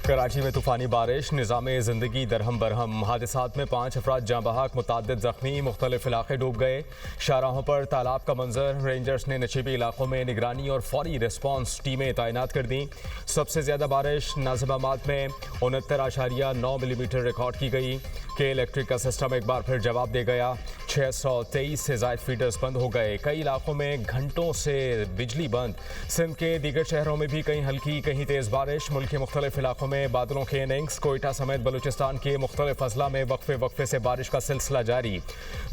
कराची में तूफानी बारिश, निज़ामे ज़िंदगी दरहम बरहम। हादसात में 5 अफराद जाँ बहक, मुतअद्दिद ज़ख्मी, मुख्तलिफ इलाके डूब गए। शाहराहों पर तालाब का मंजर। रेंजर्स ने नशीबी इलाकों में निगरानी और फौरी रिस्पॉन्स टीमें तैनात कर दी। सबसे ज़्यादा बारिश नाज़िमाबाद में 69.9 मिलीमीटर रिकॉर्ड की गई। के इलेक्ट्रिक का सिस्टम एक बार फिर जवाब दे गया। 623 से ज़ायद फीडर्स बंद हो गए। कई इलाकों में घंटों से बिजली बंद। सिंध के दीगर शहरों में भी कहीं हल्की कहीं तेज़ बारिश। मुल्क के मुख्तलिफ इलाकों में बादलों के इनिंग्स। कोयटा समेत बलूचिस्तान के मुख्तलिफ अजला में वक्फे से बारिश का सिलसिला जारी।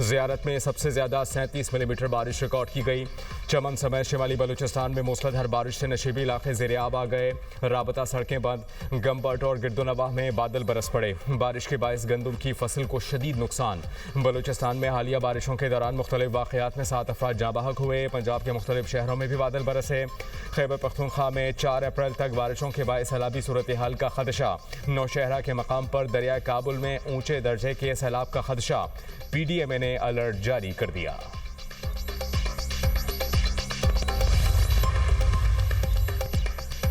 ज़ियारत में सबसे ज़्यादा 37 मिलीमीटर बारिश रिकॉर्ड की गई। चमन समेत शिमाली बलूचिस्तान में मूसलाधार बारिश से नशीबी इलाके ज़ेर-ए-आब आ गए। राबता सड़कें बंद। गम्बट और गिरदोनवाह में बादल बरस पड़े। बारिश के बायस गंदम की फसल को शदीद नुकसान। बलूचिस्तान में हालिया बारिशों के दौरान मुख्तलिफ वाक़यात में 7 अफराद जाँ बहक हुए। पंजाब के मुख्तलिफ शहरों में भी बादल बरसे। खैबर पख्तूनख्वा में 4 अप्रैल तक बारिशों के बायस सैलाबी सूरत हाल का खदशा। नौशहरा के मकाम पर दरिया काबुल में ऊंचे दर्जे के सैलाब का खदशा। PDMA ने अलर्ट जारी कर दिया।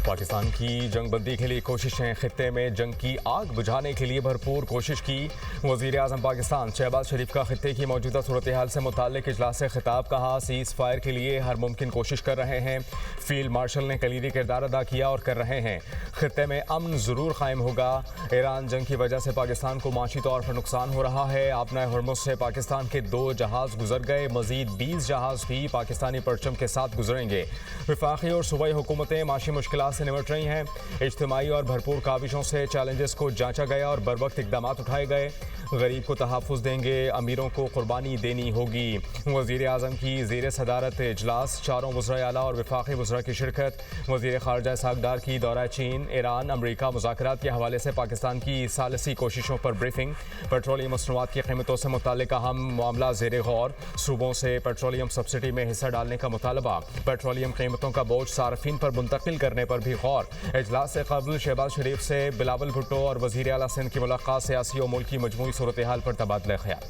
पाकिस्तान की जंगबंदी के लिए कोशिशें। खित्ते में जंग की आग बुझाने के लिए भरपूर कोशिश की। वज़ीर आज़म पाकिस्तान शहबाज शरीफ का खित्ते की मौजूदा सूरत हाल से मुताल्लिक़ इजलास से खिताब। कहा, सीज़ फायर के लिए हर मुमकिन कोशिश कर रहे हैं। फील्ड मार्शल ने कलीदी किरदार अदा किया और कर रहे हैं। खित्ते में अमन ज़रूर कायम होगा। ईरान जंग की वजह से पाकिस्तान को माशी तौर पर नुकसान हो रहा है। आबनाए हुर्मुज़ से पाकिस्तान के 2 जहाज़ गुजर गए। मज़ीद 20 जहाज़ भी पाकिस्तानी परचम के साथ गुजरेंगे। वफाकी और सूबाई हुकूमतें माशी मुश्किलात से निमट रही हैं। इज्तिमाई और भरपूर काविशों से चैलेंजेस को जांचा गया और बरवक्त इकदाम उठाए गए। गरीब को तहफ़्फ़ुज़ देंगे, अमीरों को कुर्बानी देनी होगी। वज़ीर आज़म की ज़ेर सदारत इजलास। चारों वज़राए आला और वफाकी वज़रा की शिरकत। वज़ीर ख़ारजा इसहाक़ डार की दौरा चीन, ईरान, अमरीका मुज़ाकरात के हवाले से पाकिस्तान की सालसी कोशिशों पर ब्रीफिंग। पेट्रोलियम मसनूआत की कीमतों से मुताल्लिक़ अहम मामला ज़ेर गौर। सूबों से पेट्रोलियम सब्सिडी में हिस्सा डालने का मुतालबा। पेट्रोलियम कीमतों का बोझ सार्फिन पर मुंतकिल करने पर भी गौर। इजलास से कबल शहबाज शरीफ से बिलावल भुट्टो और वज़ीर आला सिंध की मुलाकात। सियासी और मुल्की मजमूई सूरत हाल पर तबादला ख्याल।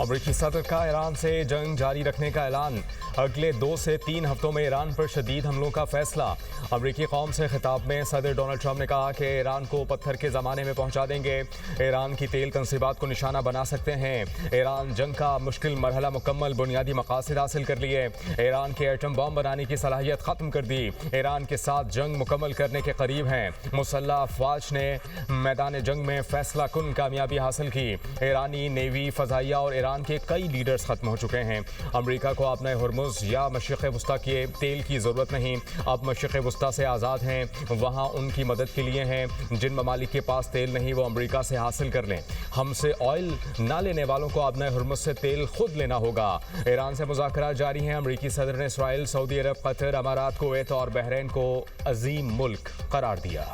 अमरीकी सदर का ईरान से जंग जारी रखने का ऐलान। अगले 2 से 3 हफ्तों में ईरान पर शदीद हमलों का फैसला। अमरीकी कौम से खिताब में सदर डोनाल्ड ट्रंप ने कहा कि ईरान को पत्थर के ज़माने में पहुंचा देंगे। ईरान की तेल तंसीबात को निशाना बना सकते हैं। ईरान जंग का मुश्किल मरहला मुकम्मल, बुनियादी मकासद हासिल कर लिए। ईरान के एटम बम बनाने की सलाहियत ख़त्म कर दी। ईरान के साथ जंग मुकम्मल करने के करीब हैं। मुसल्लह अफवाज ने मैदान जंग में फैसला कुन कामयाबी हासिल की। ईरानी नेवी, फ़ज़ाइया और ईरान के कई लीडर्स ख़त्म हो चुके हैं। अमरीका को अपने हुर्मुज़ या मशरिक़ वस्ता के तेल की ज़रूरत नहीं। अब मशरिक़ वस्ता से आज़ाद हैं। वहाँ उनकी मदद के लिए हैं। जिन ममालिक के पास तेल नहीं वो अमरीका से हासिल कर लें। हमसे ऑयल ना लेने वालों को अपने हुर्मुज़ से तेल खुद लेना होगा। ईरान से मुज़ाकरात जारी हैं। अमरीकी सदर ने इसराइल, सऊदी अरब, कतर, अमारात, कुवैत और बहरीन को अजीम मुल्क करार दिया।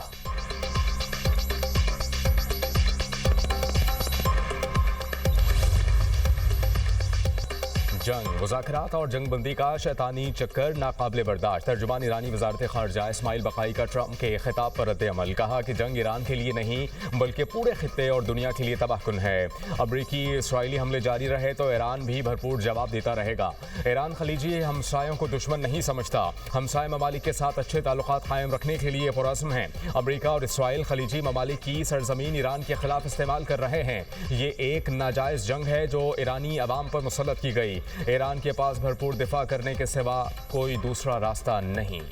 जंग, मुज़ाकरात और जंगबंदी का शैतानी चक्कर नाकाबिले बर्दाश्त। तर्जुमान ईरानी वज़ारत ख़ारजा इस्माइल बक़ाई का ट्रंप के खिताब पर रद्द अमल। कहा कि जंग ईरान के लिए नहीं बल्कि पूरे खित्ते और दुनिया के लिए तबाहकुन है। अमरीकी इसराइली हमले जारी रहे तो ईरान भी भरपूर जवाब देता रहेगा। ईरान खलीजी हमसायों को दुश्मन नहीं समझता। हमसाय ममालिक के साथ अच्छे ताल्लुकात कायम रखने के लिए पुरअज़्म हैं। अमरीका और इसराइल खलीजी ममालिक की सरजमीन ईरान के खिलाफ इस्तेमाल कर रहे हैं। ये एक नाजायज़ जंग है जो ईरानी अवाम पर मुसल्लत की गई। ईरान के पास भरपूर दिफा करने के सिवा कोई दूसरा रास्ता नहीं।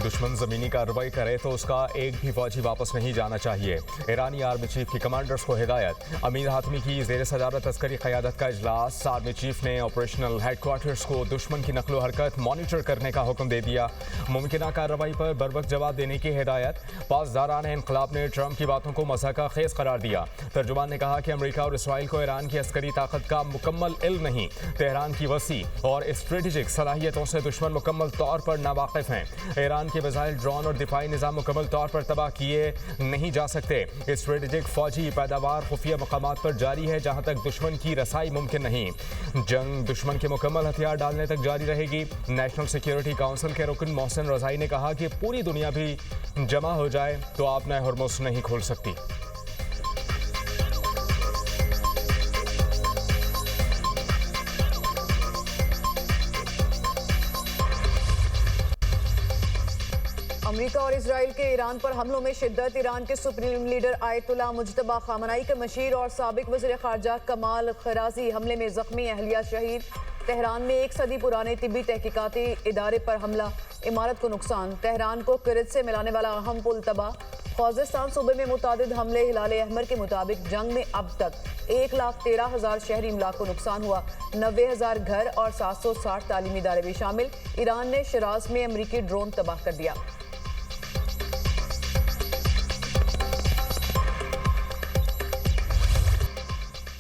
दुश्मन ज़मीनी कार्रवाई करे तो उसका एक भी फौजी वापस नहीं जाना चाहिए। ईरानी आर्मी चीफ की कमांडर्स को हिदायत। अमीर हातमी की ज़ेर सदारत अस्करी क़यादत का इजलास। आर्मी चीफ ने ऑपरेशनल हेडक्वार्टर्स को दुश्मन की नकलो हरकत मॉनिटर करने का हुक्म दे दिया। मुमकिन कार्रवाई पर बरवक्त जवाब देने की हिदायत। पासदारान इनकलाब ने ट्रंप की बातों को मज़ाक़ खेज़ करार दिया। तर्जुमान ने कहा कि अमरीका और इसराइल को ईरान की अस्करी ताकत का मुकम्मल इल्म नहीं। तेहरान की वसी और स्ट्रेटेजिक सलाहियतों से दुश्मन मुकम्मल तौर पर नावाकिफ़ हैं। ईरान के मिसाइल, ड्रोन और दिफाई निज़ाम मुकम्मल तौर पर तबाह किए नहीं जा सकते। स्ट्रेटेजिक फौजी पैदावार खुफिया मकामात पर जारी है, जहाँ तक दुश्मन की रसाई मुमकिन नहीं। जंग दुश्मन के मुकम्मल हथियार डालने तक जारी रहेगी। नेशनल सिक्योरिटी काउंसिल के रुकन मोहसिन रज़ाई ने कहा कि पूरी दुनिया भी जमा हो जाए तो आप नए हरमुज़ नहीं खोल सकती। अमेरिका और इजराइल के ईरान पर हमलों में शिद्दत। ईरान के supreme leader Ayatollah Mojtaba Khamenei के मशीर और साबिक वज़ीर ख़ारजा कमाल खराजी हमले में ज़ख्मी, अहलिया शहीद। तेहरान में 1 सदी पुराने तिब्बी तहकीकाती इदारे पर हमला, इमारत को नुकसान। तेहरान को किरत से मिलाने वाला अहम पुल तबाह। खुज़ेस्तान सूबे में मुतादिद हमले। हिलाल अहमर के मुताबिक जंग में अब तक 1,13,000 शहरी इमलाक को नुकसान हुआ। 90,000 घर और 760 तालीमी इदारे भी शामिल। ईरान ने शिराज में अमरीकी ड्रोन तबाह कर दिया।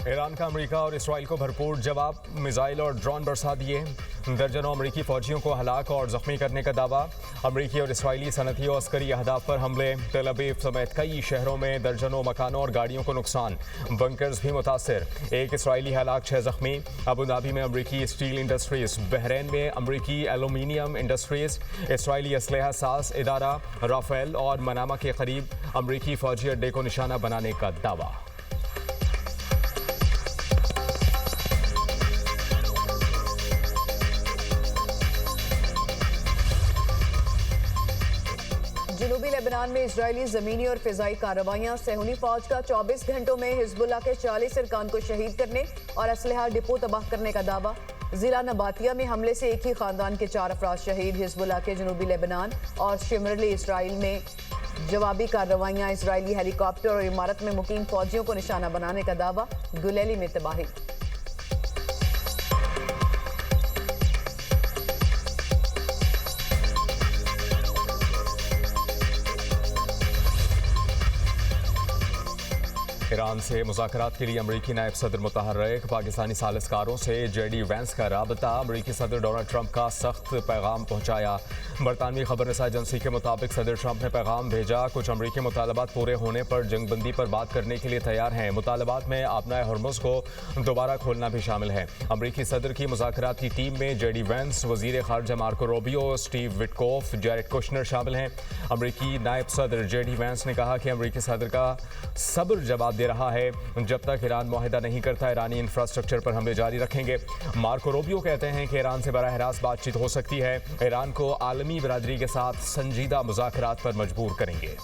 ईरान का अमेरिका और इसराइल को भरपूर जवाब, मिसाइल और ड्रोन बरसा दिए। दर्जनों अमरीकी फौजियों को हलाक और जख्मी करने का दावा। अमरीकी और इसराइली सनती और अस्करी अहदाफ पर हमले। तेल अवीव समेत कई शहरों में दर्जनों मकानों और गाड़ियों को नुकसान, बंकर्स भी मुतासर। 1 इसराइली हलाक, 6 जख्मी। अबू धाबी में अमरीकी स्टील इंडस्ट्रीज, बहरीन में अमरीकी एलुमिनियम इंडस्ट्रीज, इसराइली असलहा साज इदारा राफेल और मनामा के करीब अमरीकी फौजी अड्डे को निशाना बनाने का दावा। जनूबी लेबनान में इजरायली ज़मीनी और फ़िज़ाई कार्रवाइयाँ। सहूनी फ़ौज का 24 घंटों में हिज़्बुल्लाह के 40 अरकान को शहीद करने और असलहा डिपो तबाह करने का दावा। ज़िला नबातिया में हमले से एक ही ख़ानदान के 4 अफराद शहीद। हिज़्बुल्लाह के जनूबी लेबनान और शिमरली इसराइल में जवाबी कार्रवाइयाँ। इसराइली हेलीकॉप्टर और इमारत में मुकीम फ़ौजियों को निशाना बनाने का दावा। गुलेली में तबाही। ईरान से मुज़ाकरात के लिए अमरीकी नायब सदर मुतहर्रिक। पाकिस्तानी सालिसकारों से जेडी वैंस का राबता। अमरीकी सदर डोनाल्ड ट्रंप का सख्त पैगाम पहुंचाया। बरतानवी खबररसा एजेंसी के मुताबिक सदर ट्रंप ने पैगाम भेजा, कुछ अमरीकी मुतालबात पूरे होने पर जंगबंदी पर बात करने के लिए तैयार हैं। मुतालबात में आपनाए हरमुज़ को दोबारा खोलना भी शामिल है। अमरीकी सदर की मुज़ाकरात की टीम में जेडी वैंस, वज़ीर ख़ारजा Marco Rubio, Steve Witkoff, Jared Kushner शामिल हैं। अमरीकी नायब सदर जेडी वैंस ने कहा कि अमरीकी सदर का सब्र जवाब दे रहा है। जब तक ईरान मुआहिदा नहीं करता, ईरानी इंफ्रास्ट्रक्चर पर हमले जारी रखेंगे। मार्को रूबियो कहते हैं कि ईरान से बराह रास्त बातचीत हो सकती है। ईरान को आलमी बिरादरी के साथ संजीदा मुज़ाकरात पर मजबूर करेंगे।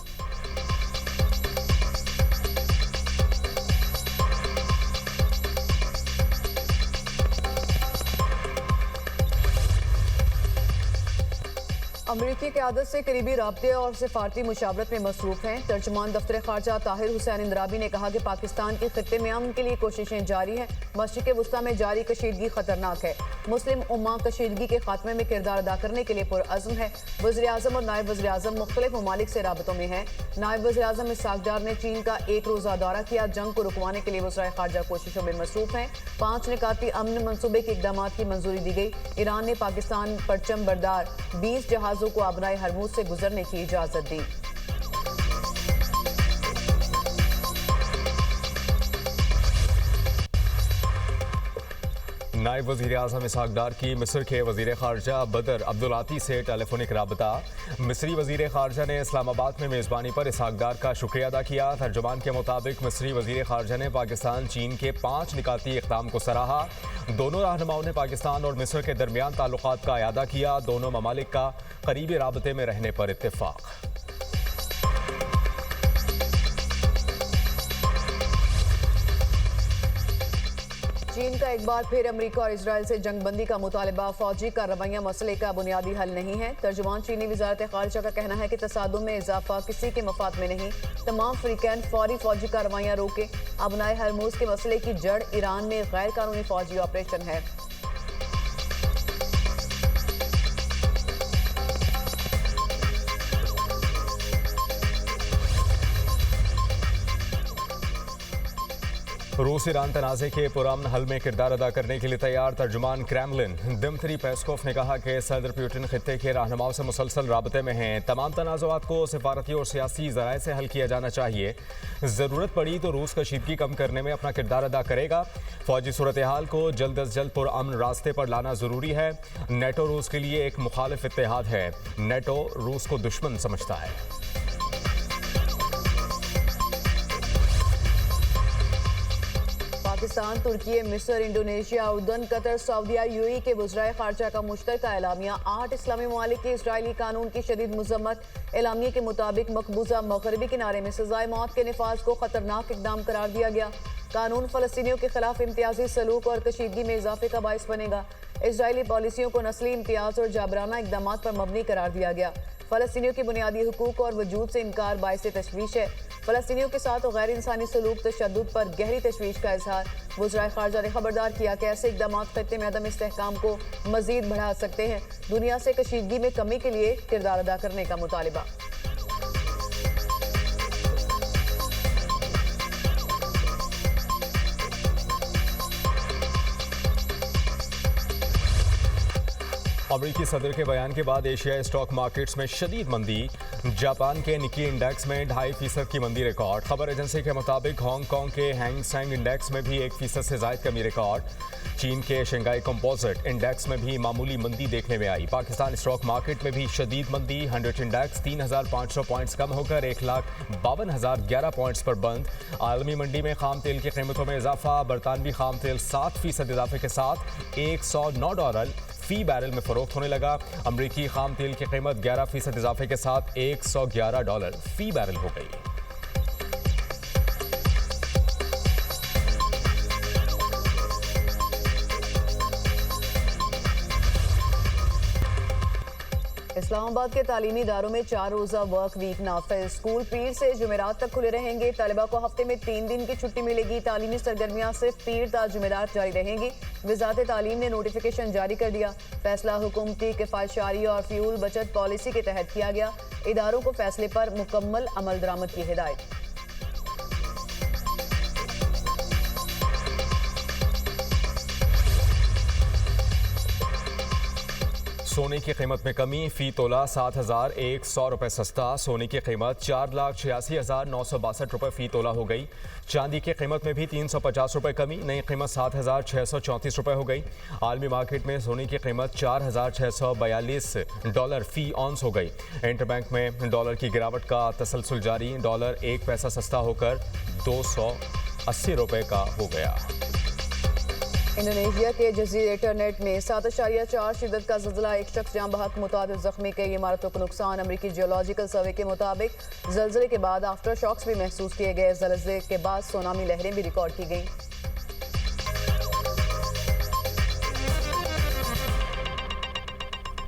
अमरीकी क़यादत से करीबी राब्ते और सिफारती मुशावरत में मसरूफ हैं। तर्जुमान दफ्तर ख़ारजा ताहिर हुसैन इंदराबी ने कहा कि पाकिस्तान की खित्ते में अमन के लिए कोशिशें जारी हैं। मशरिक़ वस्ता में जारी कशीदगी खतरनाक है। मुस्लिम उम्मा कशीदगी के खात्मे में किरदार अदा करने के लिए पुरअज़्म है। वज़ीर आज़म और नायब वज़ीर आज़म मुख्तलिफ ममालिक से राबतों में हैं। नायब वज़ीर आज़म इसहाक़ डार ने चीन का 1 रोज़ा दौरा किया। जंग को रुकवाने के लिए वज़ीर ख़ारजा कोशिशों में मसरूफ हैं। 5 निकाती अमन मनसूबे के इक़दामात की मंजूरी दी गई। ईरान ने पाकिस्तान परचम बरदार 20 जहाज़ों को आबनाए हरमुज़ से गुजरने की इजाज़त दी। नायब वज़ीर आज़म इसहाक़ डार की मिस्र के वज़ीर ख़ारजा बदर अब्दुलाती से टेलीफोनिक राबता। मिस्री वज़ीर ख़ारजा ने इस्लामाबाद में मेज़बानी पर इसहाक़ डार का शुक्रिया अदा किया। तर्जुमान के मुताबिक मिस्री वज़ीर ख़ारजा ने पाकिस्तान चीन के 5 निकाती इक़दाम को सराहा। दोनों रहनुमाओं ने पाकिस्तान और मिस्र के दरमियान ताल्लुक़ात का अयादा किया। दोनों ममालिक का करीबी राबते में रहने पर इत्तेफ़ाक़। चीन का एक बार फिर अमेरिका और इजराइल से जंगबंदी का मुतालबा। फौजी कार्रवाइयाँ मसले का बुनियादी हल नहीं है। तर्जुमान चीनी वज़ारत ख़ारजा का कहना है कि तसादुम में इजाफा किसी के मफाद में नहीं। तमाम फ़रीक़ैन फौरी फौजी कार्रवाइयाँ रोके। अबनाए हरमुज़ के मसले की जड़ ईरान में गैर कानूनी फौजी ऑपरेशन है। रूस ईरान तनाज़े के पुरअमन हल में किरदार अदा करने के लिए तैयार। तर्जुमान क्रेमलिन दिमित्री पेस्कोव ने कहा कि सदर पुतिन खित्ते के रहनुमाओं से मुसलसल राबते में हैं। तमाम तनाज़ुआत को सिफारती और सियासी ज़राए से हल किया जाना चाहिए। ज़रूरत पड़ी तो रूस कशीदगी कम करने में अपना किरदार अदा करेगा। फौजी सूरत हाल को जल्द अज जल्द पुरअमन रास्ते पर लाना ज़रूरी है। नेटो रूस के लिए एक मुखालिफ इत्तेहाद है। नेटो रूस को दुश्मन समझता है। पाकिस्तान, तुर्की, मिस्र, इंडोनेशिया, उर्दन, कतर, सऊदीया, यूएई के वज़राए ख़ारजा का मुश्तरका एलामिया। 8 इस्लामी ममालिक के इजरायली कानून की शदीद मज़म्मत। एलामिया के मुताबिक मकबूजा मगरबी किनारे में सज़ाए मौत के नफाज को ख़तरनाक इक़दाम करार दिया गया। कानून फ़लस्तीनियों के खिलाफ इम्तियाजी सलूक और कशीदगी में इजाफे का बाइस बनेगा। इजरायली पॉलिसियों को नस्ली इम्तियाज और जाबराना इक़दामात पर मबनी करार दिया गया। फ़लस्तीनियों के बुनियादी हुकूक और वजूद से इनकार बाइस तशवीश है। फ़लस्तीनियों के साथ गैर इंसानी सलूक, तशद्दुद पर गहरी तशवीश का इजहार। वज़राए ख़ारजा ने खबरदार किया कि ऐसे इक़दाम खत्ते में अदम इस्तेहकाम को मज़ीद बढ़ा सकते हैं। दुनिया से कशीदगी में कमी के लिए किरदार अदा करने का मुतालिबा। अमरीकी सदर के बयान के बाद एशियाई स्टॉक मार्केट्स में शदीद मंदी। जापान के निकी इंडेक्स में 2.5% की मंदी रिकॉर्ड। खबर एजेंसी के मुताबिक हांगकांग के हैंग सेंग इंडेक्स में भी 1% से ज़ायद कमी रिकॉर्ड। चीन के शंघाई कंपोजिट इंडेक्स में भी मामूली मंदी देखने में आई। पाकिस्तान स्टॉक मार्केट में भी शदीद मंदी। 100 इंडेक्स 3,500 पॉइंट्स कम होकर 1,52,011 पॉइंट्स पर बंद। आलमी मंडी में खाम तेल की कीमतों में इजाफा। बरतानवी खाम तेल 7% इजाफे के साथ $109 फी बैरल में फरोख्त होने लगा। अमरीकी खाम तेल की कीमत 11% इजाफे के साथ $111 फी बैरल हो गई। इस्लामाबाद के तालीमी इदारों में 4 रोज़ा वर्क वीक नाफिज। स्कूल पीर से जुमेरात तक खुले रहेंगे। तलबा को हफ्ते में 3 दिन की छुट्टी मिलेगी। तालीमी सरगर्मियाँ सिर्फ पीर ता जुमेरात जारी रहेंगी। वज़ारत तालीम ने नोटिफिकेशन जारी कर दिया। फैसला हुकूमती किफ़ायतशारी और फ्यूल बचत पॉलिसी के तहत किया गया। इदारों को फैसले पर मुकम्मल अमल दरामद की हिदायत। सोने की कीमत में कमी। फी तोला 7,100 रुपये सस्ता। सोने की कीमत 4,86,962 रुपये फी तोला हो गई। चांदी की कीमत में भी 350 रुपये कमी। नई कीमत 7,634 रुपये हो गई। आलमी मार्केट में सोने की कीमत $4,642 फी ऑन्स हो गई। इंटरबैंक में डॉलर की गिरावट का तसलसल जारी। डॉलर 1 पैसा सस्ता होकर 280 रुपये का हो गया। इंडोनेशिया के जजीरे टर्नेट में 7.4 शिद्दत का ज़ल्ज़ला। एक शख्स जाँ बहक, मुतादिद ज़ख्मी। कई इमारतों को नुकसान। अमरीकी जियोलॉजिकल सर्वे के मुताबिक ज़ल्ज़ले के बाद आफ्टर शॉक्स भी महसूस किए गए। ज़ल्ज़ले के बाद सुनामी लहरें भी रिकॉर्ड की गई।